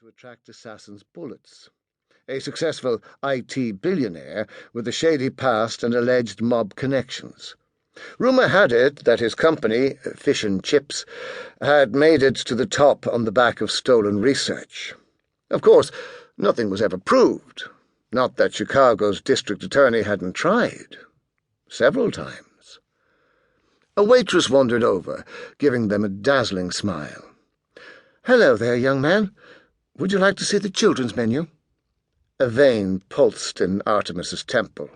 to attract assassins' bullets. A successful IT billionaire with a shady past and alleged mob connections. Rumour had it that his company, Fish and Chips, had made it to the top on the back of stolen research. Of course, nothing was ever proved. Not that Chicago's district attorney hadn't tried. Several times. A waitress wandered over, giving them a dazzling smile. "Hello there, young man. Would you like to see the children's menu?" A vein pulsed in Artemis's temple.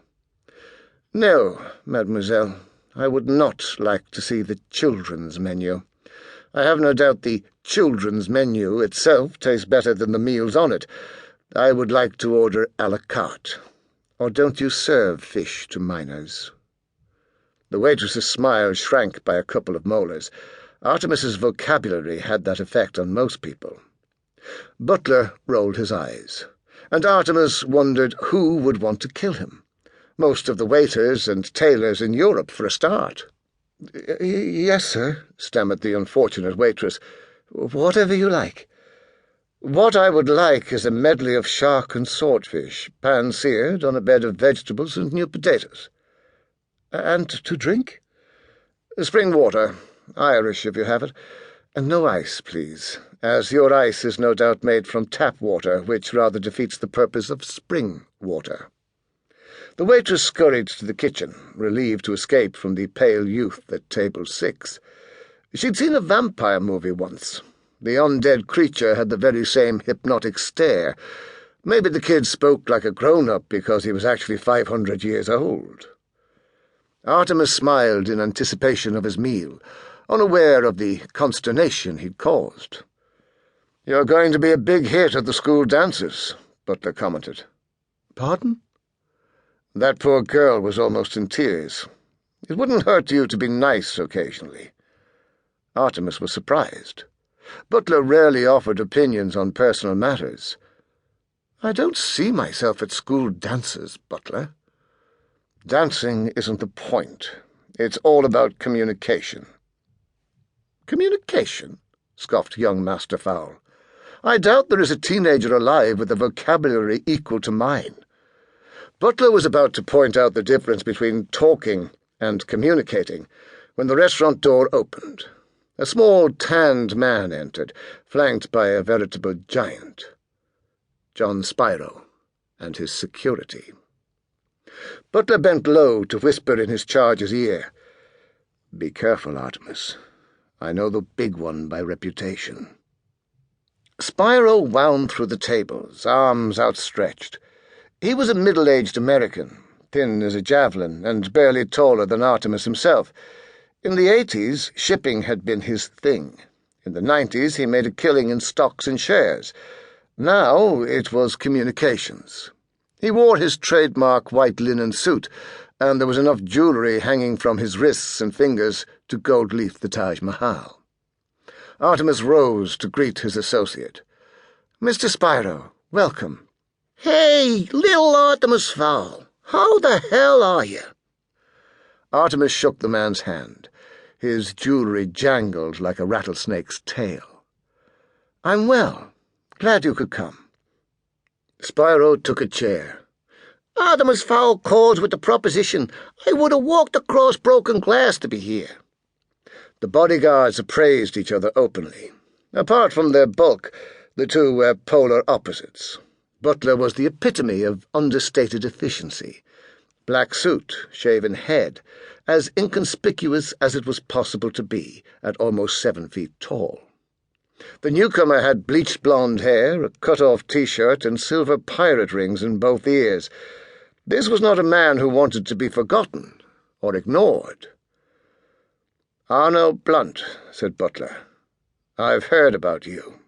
"No, mademoiselle. I would not like to see the children's menu. I have no doubt the children's menu itself tastes better than the meals on it. I would like to order à la carte. Or don't you serve fish to minors?" The waitress's smile shrank by a couple of molars. Artemis's vocabulary had that effect on most people. Butler rolled his eyes, and Artemis wondered who would want to kill him. Most of the waiters and tailors in Europe, for a start. "Yes, sir," stammered the unfortunate waitress. "Whatever you like." "What I would like is a medley of shark and swordfish, pan-seared on a bed of vegetables and new potatoes." "And to drink?" "Spring water, Irish if you have it, and no ice, please, as your ice is no doubt made from tap water, which rather defeats the purpose of spring water." The waitress scurried to the kitchen, relieved to escape from the pale youth at table 6. She'd seen a vampire movie once. The undead creature had the very same hypnotic stare. Maybe the kid spoke like a grown-up because he was actually 500 years old. Artemis smiled in anticipation of his meal, unaware of the consternation he'd caused. "You're going to be a big hit at the school dances," Butler commented. "Pardon?" That poor girl was almost in tears. It wouldn't hurt you to be nice occasionally. Artemis was surprised. Butler rarely offered opinions on personal matters. "I don't see myself at school dances, Butler." "Dancing isn't the point. It's all about communication." "Communication?" scoffed young Master Fowl. "I doubt there is a teenager alive with a vocabulary equal to mine." Butler was about to point out the difference between talking and communicating when the restaurant door opened. A small, tanned man entered, flanked by a veritable giant. John Spyro and his security. Butler bent low to whisper in his charge's ear, "Be careful, Artemis. I know the big one by reputation." Spyro wound through the tables, arms outstretched. He was a middle-aged American, thin as a javelin and barely taller than Artemis himself. In the 80s, shipping had been his thing. In the 90s, he made a killing in stocks and shares. Now it was communications. He wore his trademark white linen suit, and there was enough jewellery hanging from his wrists and fingers to gold-leaf the Taj Mahal. Artemis rose to greet his associate. "Mr. Spyro, welcome." "Hey, little Artemis Fowl, how the hell are you?" Artemis shook the man's hand. His jewellery jangled like a rattlesnake's tail. "I'm well. Glad you could come." Spyro took a chair. "Artemis Fowl calls with the proposition. I would have walked across broken glass to be here." The bodyguards appraised each other openly. Apart from their bulk, the two were polar opposites. Butler was the epitome of understated efficiency. Black suit, shaven head, as inconspicuous as it was possible to be at almost 7 feet tall. The newcomer had bleached blonde hair, a cut-off T-shirt, and silver pirate rings in both ears. This was not a man who wanted to be forgotten or ignored. "Arno Blunt," said Butler. "I've heard about you."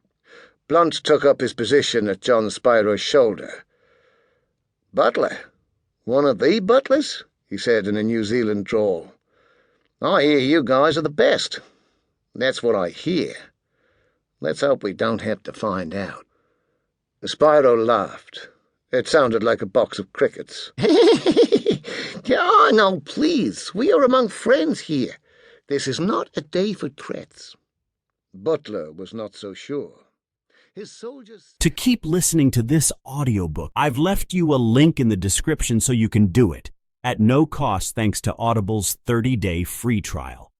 Blunt took up his position at John Spyro's shoulder. "Butler? One of the butlers?" he said in a New Zealand drawl. "I hear you guys are the best." "That's what I hear. Let's hope we don't have to find out." Spyro laughed. It sounded like a box of crickets. "Oh, no, please. We are among friends here. This is not a day for threats." Butler was not so sure. His soldiers... To keep listening to this audiobook, I've left you a link in the description so you can do it, at no cost thanks to Audible's 30-day free trial.